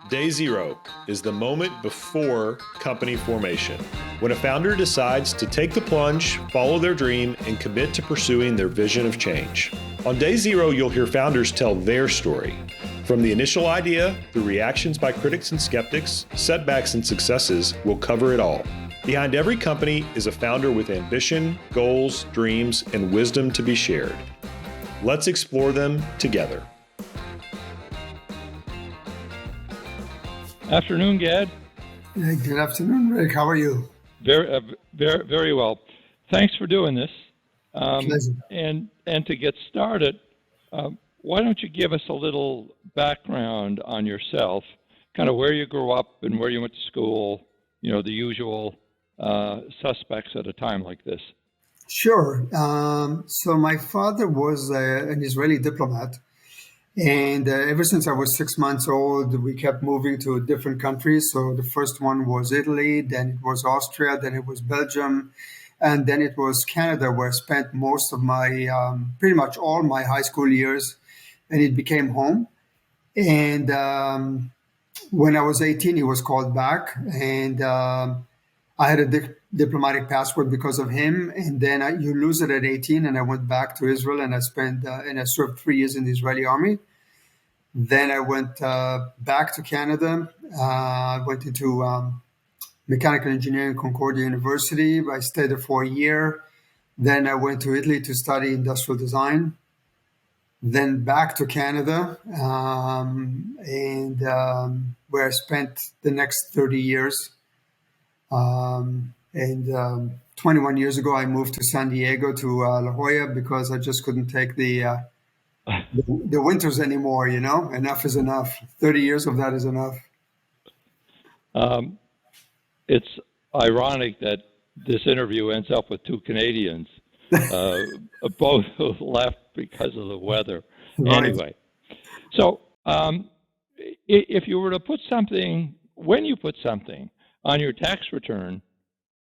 Day zero is the moment before company formation, when a founder decides to take the plunge, follow their dream, and commit to pursuing their vision of change. On day zero, you'll hear founders tell their story. From the initial idea, through reactions by critics and skeptics, setbacks and successes, we'll cover it all. Behind every company is a founder with ambition, goals, dreams, and wisdom to be shared. Let's explore them together. Afternoon, Gad. Good afternoon, Rick. How are you? Very well. Thanks for doing this. Pleasure. And to get started, why don't you give us a little background on yourself, kind of where you grew up and where you went to school, the usual suspects at a time like this. Sure. So my father was an Israeli diplomat. And ever since I was 6 months old, we kept moving to different countries. So the first one was Italy, then it was Austria, then it was Belgium, and then it was Canada, where I spent most of my, pretty much all my high school years, and it became home. And when I was 18, he was called back, and I had a diplomatic passport because of him. And then you lose it at 18, and I went back to Israel, and I served 3 years in the Israeli army. Then I went back to Canada. I went into mechanical engineering at Concordia University. I stayed there for a year. Then I went to Italy to study industrial design. Then back to Canada, where I spent the next 30 years. 21 years ago, I moved to San Diego to La Jolla because I just couldn't take the winters anymore. Enough is enough. 30 years of that is enough. It's ironic that this interview ends up with two Canadians, both who left because of the weather. Right. Anyway, so if you were to put something, when you put something on your tax return,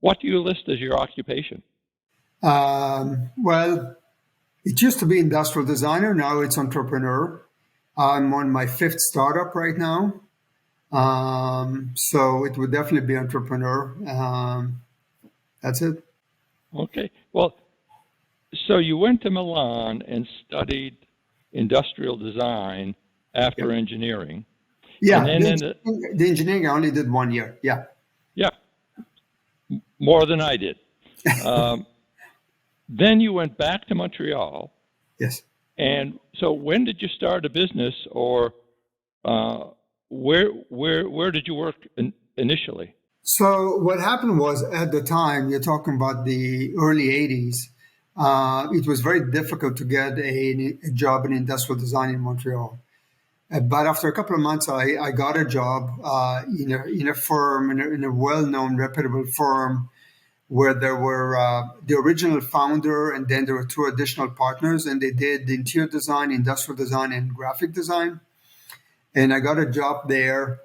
what do you list as your occupation? Well, it used to be industrial designer. Now it's entrepreneur. I'm on my 5th startup right now. So it would definitely be entrepreneur. That's it. Okay. Well, so you went to Milan and studied industrial design after engineering. Yeah. The engineering I only did 1 year. Yeah. Yeah. More than I did. Then you went back to Montreal. Yes. And so when did you start a business, or where did you work initially? So what happened was, at the time, you're talking about the early 80s, it was very difficult to get a job in industrial design in Montreal. But after a couple of months, I got a job in a firm, in a well-known, reputable firm, where there were the original founder, and then there were 2 additional partners, and they did the interior design, industrial design, and graphic design. And I got a job there.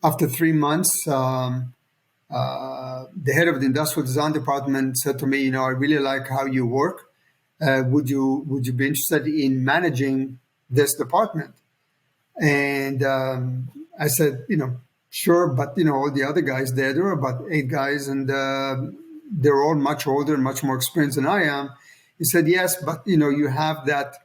After 3 months, the head of the industrial design department said to me, I really like how you work. Would you be interested in managing this department? And I said, sure, but all the other guys there were about 8 guys, and they're all much older and much more experienced than I am. He said, yes, but you have that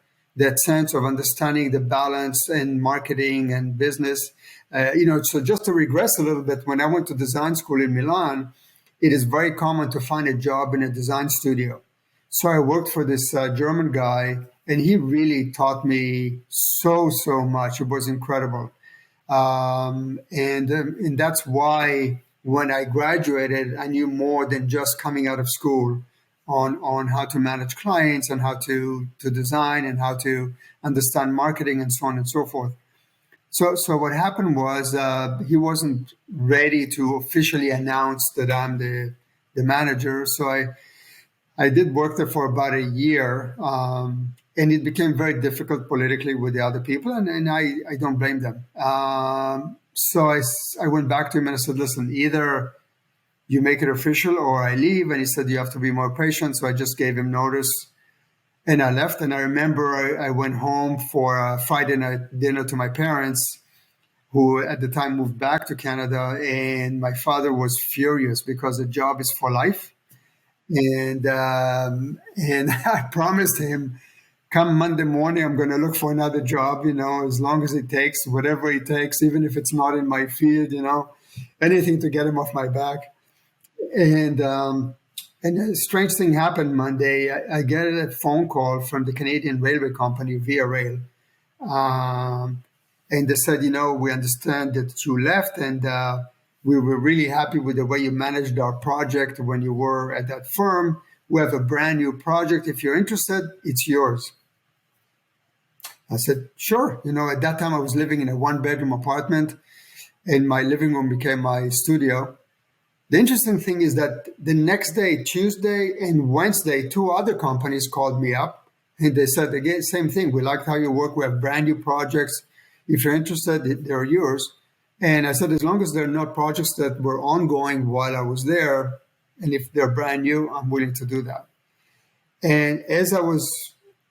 sense of understanding the balance and marketing and business. So just to regress a little bit, when I went to design school in Milan, it is very common to find a job in a design studio. So I worked for this German guy, and he really taught me so much. It was incredible. And that's why when I graduated, I knew more than just coming out of school on how to manage clients and how to design and how to understand marketing and so on and so forth. So what happened was he wasn't ready to officially announce that I'm the manager. So I did work there for about a year. And it became very difficult politically with the other people, and I don't blame them. So I went back to him and I said, listen, either you make it official or I leave. And he said, you have to be more patient. So I just gave him notice. And I left, and I remember I went home for a Friday night dinner to my parents, who at the time moved back to Canada. And my father was furious because the job is for life. And I promised him, come Monday morning, I'm going to look for another job, as long as it takes, whatever it takes, even if it's not in my field, anything to get him off my back. And a strange thing happened Monday. I get a phone call from the Canadian Railway Company, Via Rail. And they said, we understand that you left, and we were really happy with the way you managed our project when you were at that firm. We have a brand new project. If you're interested, it's yours. I said, sure. At that time I was living in a 1-bedroom apartment, and my living room became my studio. The interesting thing is that the next day, Tuesday and Wednesday, 2 other companies called me up, and they said, again, same thing. We liked how you work. We have brand new projects. If you're interested, they're yours. And I said, as long as they're not projects that were ongoing while I was there, and if they're brand new, I'm willing to do that. And as I was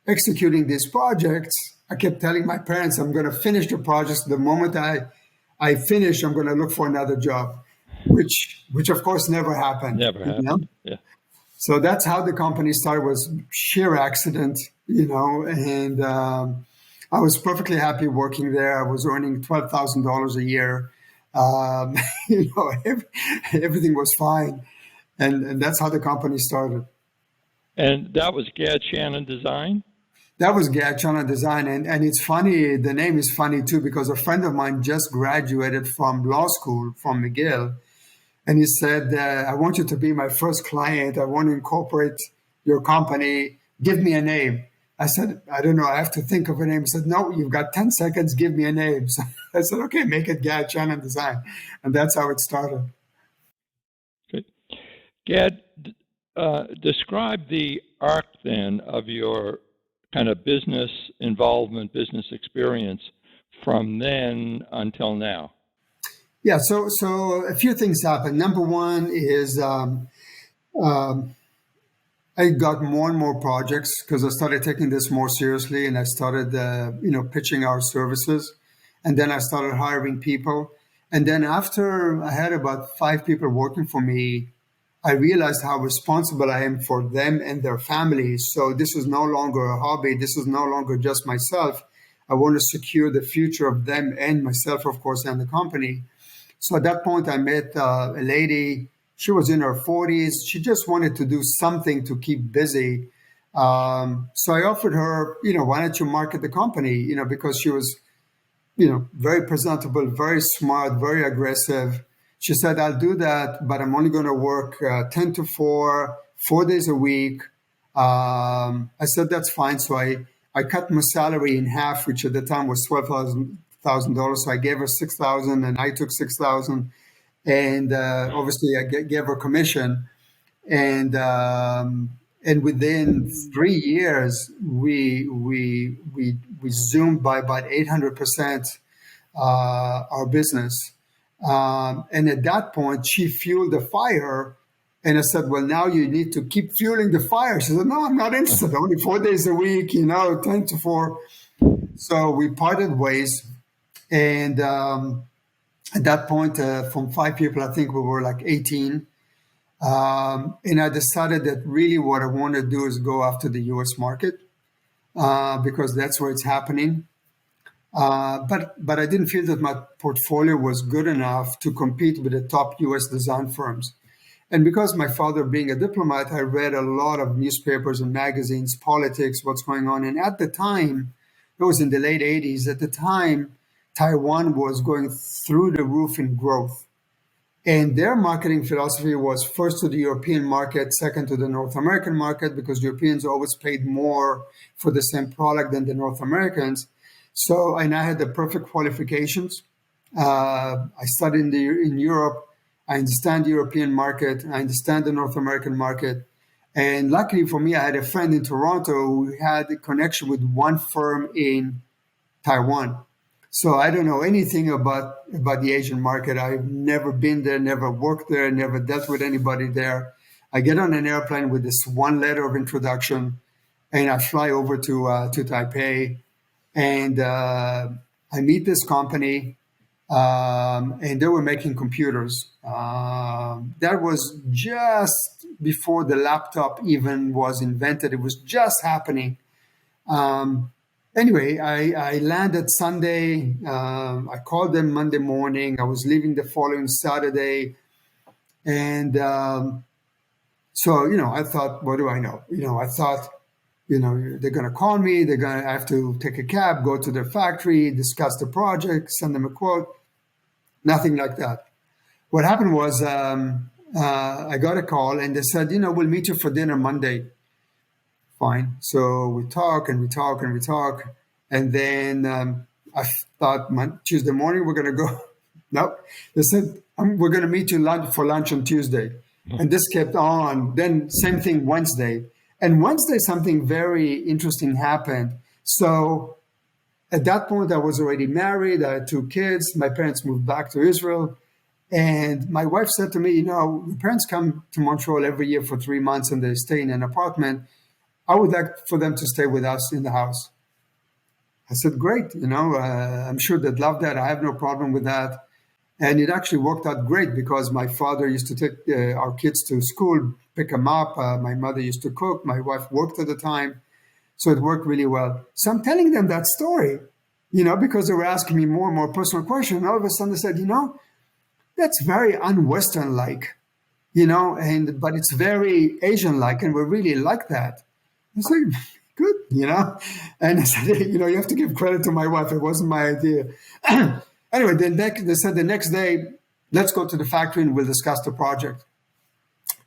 executing these projects, I kept telling my parents, I'm going to finish the projects. The moment I finish, I'm going to look for another job, which of course never happened. Never happened. Yeah. So that's how the company started, was sheer accident, and I was perfectly happy working there. I was earning $12,000 a year. Everything was fine. And that's how the company started. And that was Gad Shaanan Design? That was Gad Shaanan Design. And it's funny, the name is funny too, because a friend of mine just graduated from law school from McGill. And he said, I want you to be my first client. I want to incorporate your company. Give me a name. I said, I don't know. I have to think of a name. He said, no, you've got 10 seconds. Give me a name. So I said, okay, make it Gad Shaanan Design. And that's how it started. Good. Gad, describe the arc then of your kind of business involvement, business experience from then until now. Yeah, so a few things happened. Number one is I got more and more projects because I started taking this more seriously, and I started, pitching our services, and then I started hiring people. And then after I had about 5 people working for me, I realized how responsible I am for them and their families. So this is no longer a hobby. This is no longer just myself. I want to secure the future of them and myself, of course, and the company. So at that point, I met a lady. She was in her 40s. She just wanted to do something to keep busy. So I offered her, why don't you market the company? Because she was, very presentable, very smart, very aggressive. She said, I'll do that, but I'm only going to work 10 to 4, 4 days a week. I said, that's fine. So I cut my salary in half, which at the time was $12,000. So I gave her $6,000 and I took $6,000. And obviously I gave her commission. And within 3 years, we zoomed by about 800% our business. And at that point, she fueled the fire. And I said, well, now you need to keep fueling the fire. She said, no, I'm not interested. Only 4 days a week, 10 to 4. So we parted ways. And at that point, from 5 people, I think we were like 18. And I decided that really what I want to do is go after the US market because that's where it's happening. But I didn't feel that my portfolio was good enough to compete with the top US design firms. And because my father being a diplomat, I read a lot of newspapers and magazines, politics, what's going on. And at the time, it was in the late 80s, at the time, Taiwan was going through the roof in growth. And their marketing philosophy was first to the European market, second to the North American market, because Europeans always paid more for the same product than the North Americans. So, and I had the perfect qualifications. I studied in Europe. I understand the European market. I understand the North American market. And luckily for me, I had a friend in Toronto who had a connection with one firm in Taiwan. So I don't know anything about the Asian market. I've never been there, never worked there, never dealt with anybody there. I get on an airplane with this one letter of introduction, and I fly over to Taipei, and I meet this company, and they were making computers. That was just before the laptop even was invented. It was just happening. Anyway, I landed Sunday. I called them Monday morning. I was leaving the following Saturday. And so, I thought, what do I know? I thought, they're going to call me. I have to take a cab, go to their factory, discuss the project, send them a quote. Nothing like that. What happened was I got a call and they said, we'll meet you for dinner Monday. Fine. So we talk and we talk and we talk. And then I thought Tuesday morning we're going to go. No, they said, we're going to meet you for lunch on Tuesday. And this kept on. Then same thing Wednesday. And Wednesday, something very interesting happened. So at that point, I was already married. I had 2 kids. My parents moved back to Israel. And my wife said to me, your parents come to Montreal every year for 3 months and they stay in an apartment. I would like for them to stay with us in the house. I said, great. I'm sure they'd love that. I have no problem with that. And it actually worked out great because my father used to take our kids to school, pick them up. My mother used to cook. My wife worked at the time. So it worked really well. So I'm telling them that story, because they were asking me more and more personal questions. And all of a sudden they said, that's very un-Western-like, but it's very Asian-like, and we really like that. I said, good, And I said, you have to give credit to my wife. It wasn't my idea. Anyway, they said the next day, let's go to the factory and we'll discuss the project.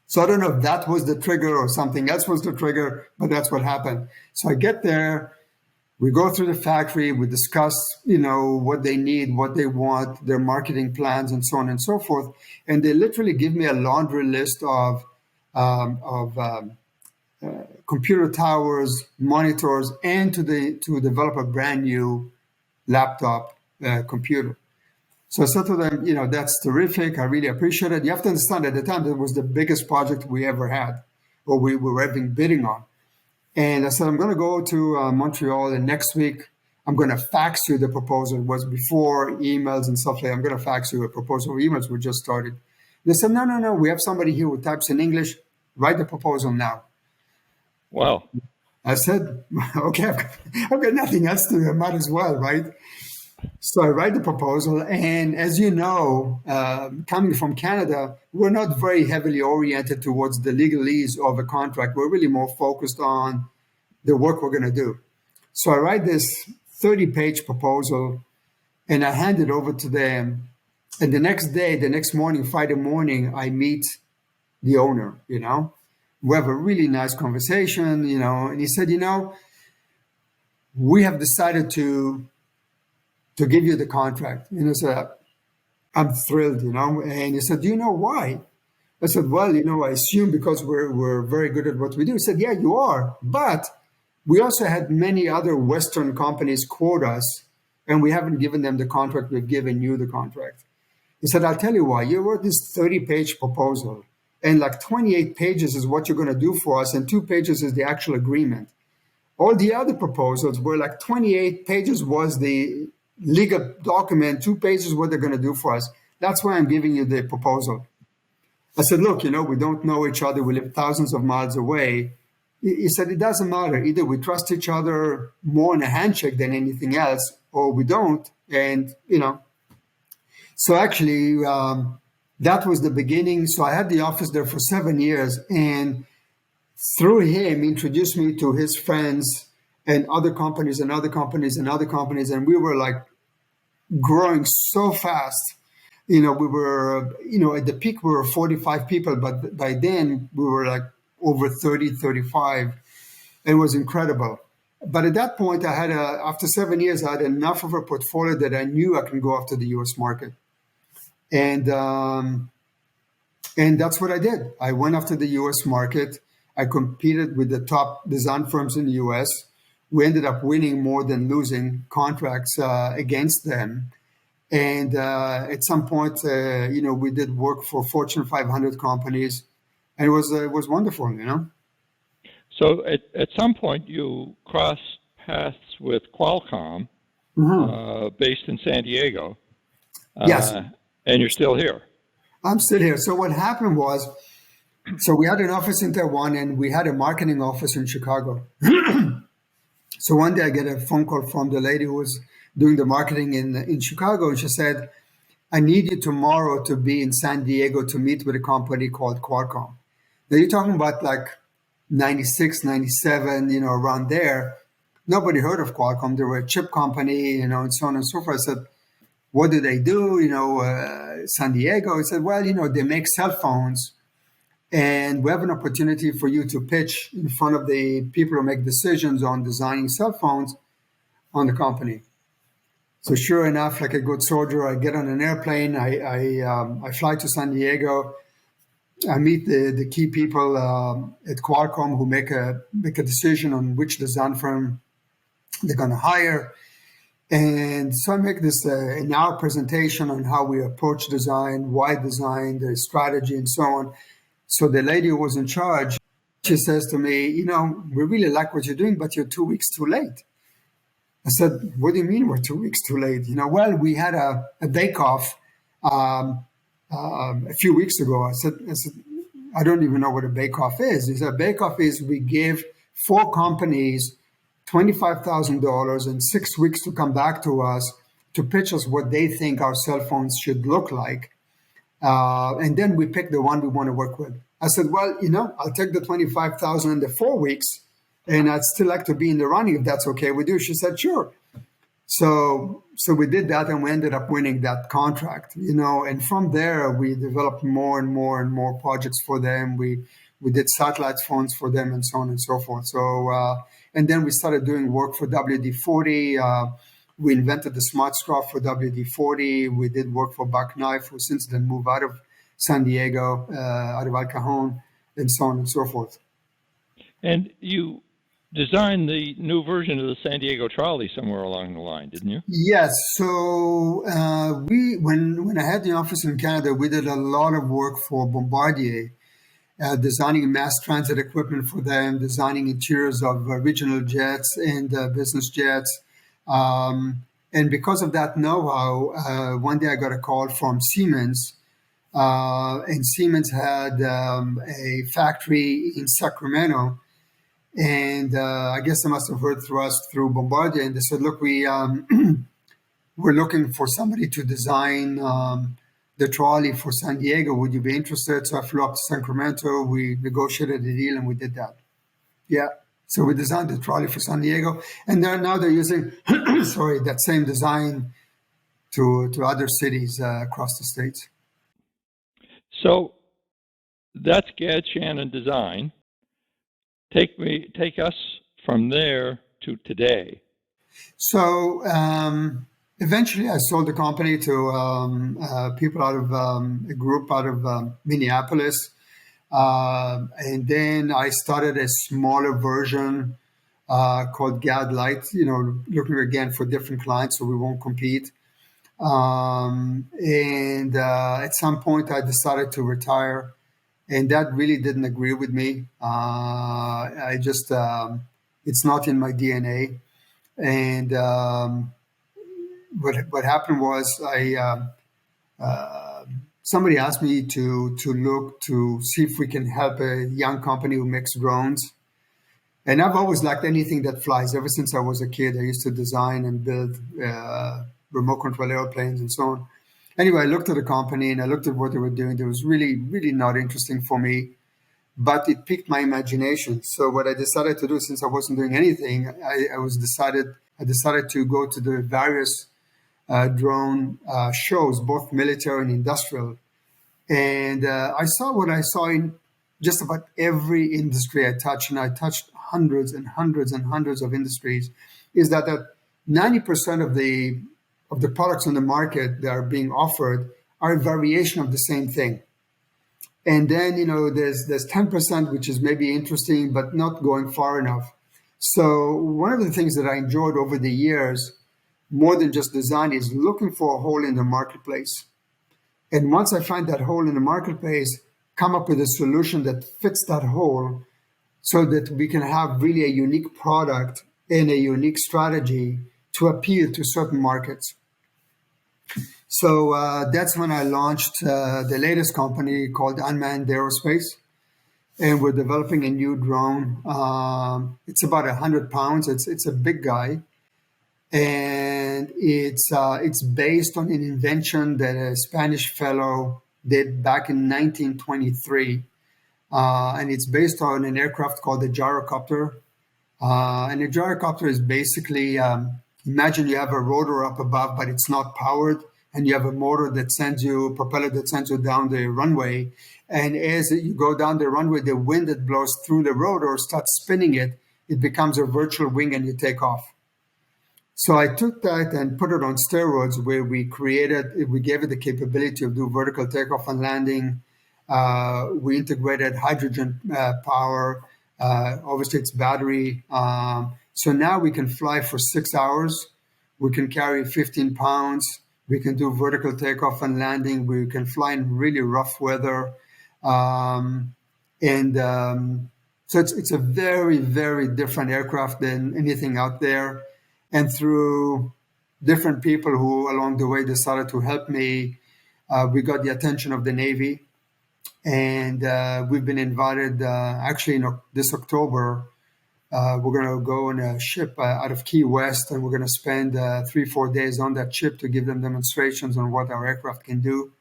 So I don't know if that was the trigger or something else was the trigger, but that's what happened. So I get there, we go through the factory, we discuss, what they need, what they want, their marketing plans, and so on and so forth. And they literally give me a laundry list of computer towers, monitors, and to develop a brand new laptop computer. So I said to them, that's terrific. I really appreciate it. You have to understand at the time that was the biggest project we ever had, or we were having bidding on. And I said, I'm going to go to Montreal, and next week I'm going to fax you the proposal. It was before emails and stuff like that. I'm going to fax you a proposal. Emails were just started. They said, no. We have somebody here who types in English. Write the proposal now. Wow. I said, okay, I've got nothing else to do. I might as well, right? So I write the proposal. And as you know, coming from Canada, we're not very heavily oriented towards the legalese of a contract. We're really more focused on the work we're going to do. So I write this 30-page proposal and I hand it over to them. And the next morning, Friday morning, I meet the owner, We have a really nice conversation, and he said, we have decided to give you the contract. So I'm thrilled, And he said, do you know why? I said, well, I assume because we're very good at what we do. He said, yeah, you are. But we also had many other Western companies quote us, and we haven't given them the contract. We've given you the contract. He said, I'll tell you why. You wrote this 30-page proposal, and like 28 pages is what you're going to do for us, and 2 pages is the actual agreement. All the other proposals were like 28 pages was the legal document, 2 pages what they're going to do for us. That's why I'm giving you the proposal. I said, look, we don't know each other. We live thousands of miles away. He said, it doesn't matter. Either we trust each other more in a handshake than anything else, or we don't. And, so actually, that was the beginning. So I had the office there for 7 years, and through him, introduced me to his friends and other companies and other companies and other companies. And we were like growing so fast. We were, at the peak, we were 45 people, but by then we were like over 30, 35. It was incredible. But at that point, after 7 years, I had enough of a portfolio that I knew I can go after the US market. And that's what I did. I went after the US market. I competed with the top design firms in the US. We ended up winning more than losing contracts against them. And at some point, we did work for Fortune 500 companies. And it was wonderful, So at some point you cross paths with Qualcomm, based in San Diego, Yes, and you're still here. I'm still here. So what happened was, so we had an office in Taiwan and we had a marketing office in Chicago. So one day I get a phone call from the lady who was doing the marketing in Chicago, and she said, I need you tomorrow to be in San Diego to meet with a company called Qualcomm. Now you're talking about like 96, 97, around there. Nobody heard of Qualcomm. They were a chip company, and so on and so forth. I said, what do they do? San Diego. I said, well, they make cell phones, and we have an opportunity for you to pitch in front of the people who make decisions on designing cell phones on the company. So sure enough, like a good soldier, I get on an airplane. I fly to San Diego. I meet the key people at Qualcomm who make a decision on which design firm they're going to hire. And so I make this an hour presentation on how we approach design, why design, the strategy, and so on. So the lady who was in charge, she says to me, we really like what you're doing, but you're 2 weeks too late. I said, what do you mean we're 2 weeks too late? Well, we had a bake-off a few weeks ago. I said, I don't even know what a bake-off is. He said, bake-off is we give 4 companies $25,000 and 6 weeks to come back to us to pitch us what they think our cell phones should look like. And then we pick the one we want to work with. I said, well, I'll take the 25,000 in the 4 weeks, and I'd still like to be in the running if that's okay with you. She said, sure. So we did that, and we ended up winning that contract, and from there we developed more and more and more projects for them. We did satellite phones for them and so on and so forth. So, and then we started doing work for WD-40. We invented the smart straw for WD-40. We did work for Buck Knife, who since then moved out of San Diego, out of Al Cajon, and so on and so forth. And you designed the new version of the San Diego trolley somewhere along the line, didn't you? Yes. So when I had the office in Canada, we did a lot of work for Bombardier, designing mass transit equipment for them, designing interiors of regional jets and business jets. And because of that know-how, one day I got a call from Siemens, and Siemens had a factory in Sacramento. And I guess they must have heard through us through Bombardier, and they said, look, we're looking for somebody to design the trolley for San Diego. Would you be interested? So I flew up to Sacramento. We negotiated a deal, and we did that. Yeah. So we designed the trolley for San Diego, and now they're using, that same design to other cities across the states. So that's Gad Shaanan Design. Take us from there to today. So eventually, I sold the company to people out of a group out of Minneapolis. And then I started a smaller version called GadLight, looking again for different clients so we won't compete. And at some point I decided to retire, and that really didn't agree with me. I just, it's not in my DNA. And what happened was somebody asked me to look to see if we can help a young company who makes drones. And I've always liked anything that flies. Ever since I was a kid, I used to design and build remote control airplanes and so on. Anyway, I looked at the company and I looked at what they were doing. It was really, really not interesting for me, but it piqued my imagination. So what I decided to do, since I wasn't doing anything, I decided to go to the various drone shows, both military and industrial. And I saw what I saw in just about every industry I touched, and I touched hundreds and hundreds and hundreds of industries, is that 90% of the products on the market that are being offered are a variation of the same thing. And then, there's 10%, which is maybe interesting, but not going far enough. So one of the things that I enjoyed over the years, more than just design, is looking for a hole in the marketplace. And once I find that hole in the marketplace, come up with a solution that fits that hole, so that we can have really a unique product and a unique strategy to appeal to certain markets. So that's when I launched the latest company called Unmanned Aerospace, and we're developing a new drone. It's about 100 pounds. It's a big guy, and it's based on an invention that a Spanish fellow did back in 1923, and it's based on an aircraft called the gyrocopter. And a gyrocopter is basically, imagine you have a rotor up above, but it's not powered, and you have a motor that sends you, propeller that sends you down the runway. And as you go down the runway, the wind that blows through the rotor starts spinning it. It becomes a virtual wing, and you take off. So I took that and put it on steroids, where we gave it the capability of do vertical takeoff and landing. We integrated hydrogen power. Obviously, it's battery. So now we can fly for 6 hours. We can carry 15 pounds. We can do vertical takeoff and landing. We can fly in really rough weather. So it's a very, very different aircraft than anything out there. And through different people who along the way decided to help me, we got the attention of the Navy. And we've been invited, actually, this October, we're going to go on a ship out of Key West, and we're going to spend 3-4 days on that ship to give them demonstrations on what our aircraft can do,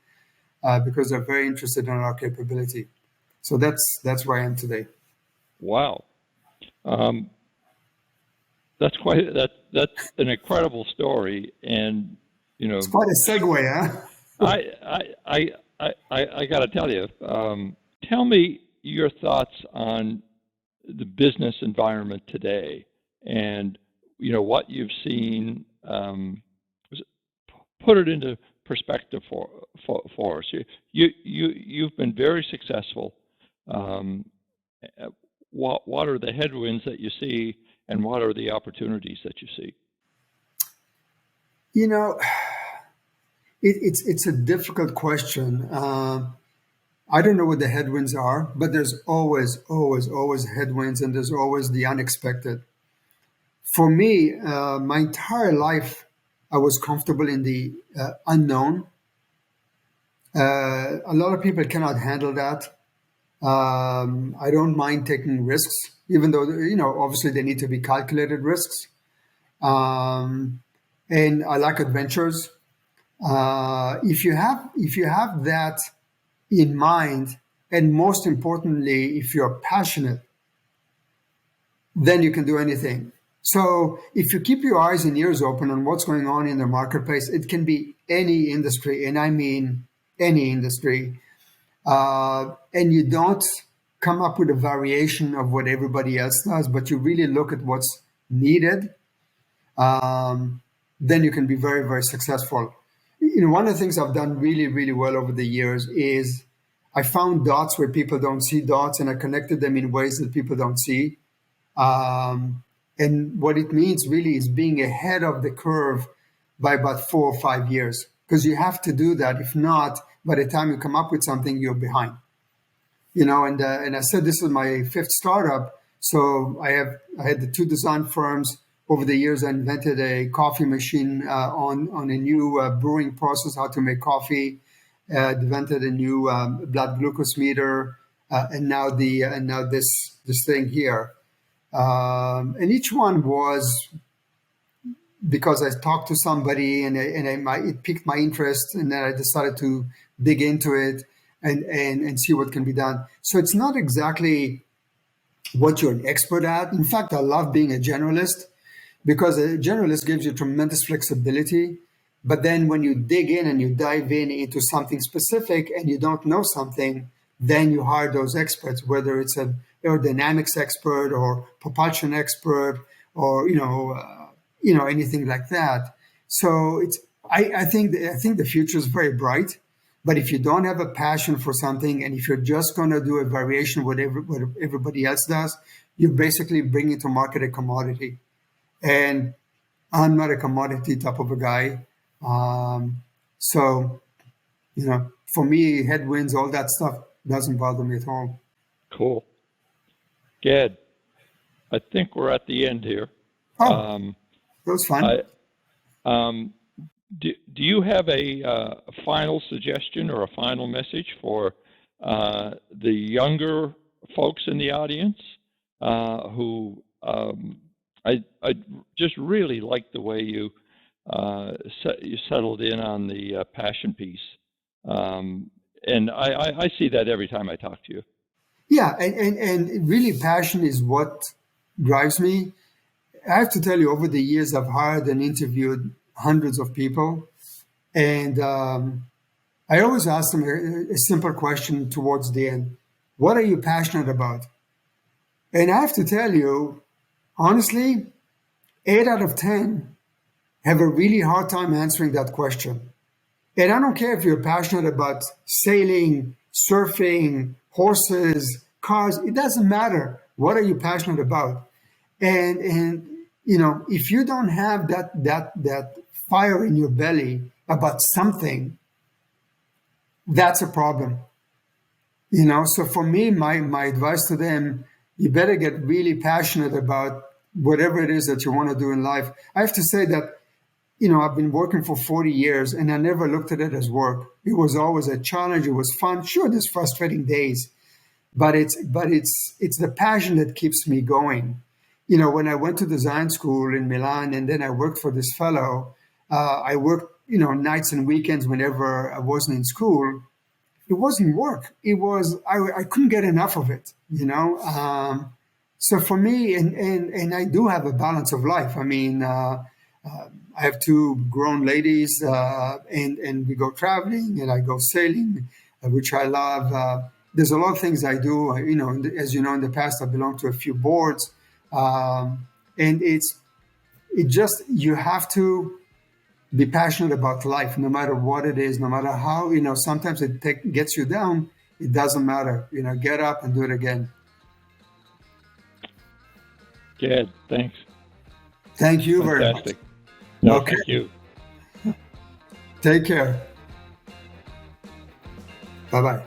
because they're very interested in our capability. So that's where I am today. Wow. That's an incredible story, and it's quite a segue, huh? I got to tell you. Tell me your thoughts on the business environment today, and what you've seen. Put it into perspective for us. You've been very successful. What are the headwinds that you see, and what are the opportunities that you see? It's a difficult question. I don't know what the headwinds are, but there's always headwinds, and there's always the unexpected. For me, my entire life, I was comfortable in the unknown. A lot of people cannot handle that. I don't mind taking risks, even though, obviously they need to be calculated risks. And I like adventures. If you have that in mind, and most importantly, if you're passionate, then you can do anything. So if you keep your eyes and ears open on what's going on in the marketplace, it can be any industry, and I mean any industry, and you don't come up with a variation of what everybody else does, but you really look at what's needed, then you can be very, very successful. One of the things I've done really, really well over the years is I found dots where people don't see dots, and I connected them in ways that people don't see. And what it means really is being ahead of the curve by about 4 or 5 years, because you have to do that. If not, by the time you come up with something, you're behind. And I said this is my 5th startup. So I had the 2 design firms. Over the years, I invented a coffee machine on a new brewing process, how to make coffee. Invented a new blood glucose meter, and now this thing here. And each one was because I talked to somebody, and it piqued my interest, and then I decided to dig into it and see what can be done. So it's not exactly what you're an expert at. In fact, I love being a generalist, because a generalist gives you tremendous flexibility. But then when you dig in and you dive in into something specific and you don't know something, then you hire those experts, whether it's an aerodynamics expert or propulsion expert or anything like that. So I think the future is very bright. But if you don't have a passion for something, and if you're just going to do a variation what everybody else does, you're basically bringing to market a commodity. And I'm not a commodity type of a guy. So, for me, headwinds, all that stuff doesn't bother me at all. Cool. Gad, I think we're at the end here. Oh, that was fun. Do you have a final suggestion or a final message for the younger folks in the audience who I just really like the way you settled in on the passion piece, and I see that every time I talk to you. Yeah, and really passion is what drives me. I have to tell you, over the years, I've hired and interviewed hundreds of people, and I always ask them a simple question towards the end: what are you passionate about? And I have to tell you, honestly, 8 out of 10 have a really hard time answering that question. And I don't care if you're passionate about sailing, surfing, horses, cars, it doesn't matter. What are you passionate about? And you know, if you don't have that fire in your belly about something, that's a problem. You know, so for me, my advice to them, you better get really passionate about whatever it is that you want to do in life. I have to say that, you know, I've been working for 40 years and I never looked at it as work. It was always a challenge. It was fun. Sure, there's frustrating days, but it's the passion that keeps me going. You know, when I went to design school in Milan and then I worked for this fellow, I worked, you know, nights and weekends whenever I wasn't in school. It wasn't work. It was, I couldn't get enough of it, you know? So for me, and I do have a balance of life. I mean, I have two grown ladies, and we go traveling and I go sailing, which I love. There's a lot of things I do. You know, as you know, in the past, I belonged to a few boards. And you have to be passionate about life, no matter what it is, no matter how, you know, sometimes it gets you down. It doesn't matter. You know, get up and do it again. Gad, thanks. Thank you very much. Fantastic. No, Okay. thank you. Take care. Bye-bye.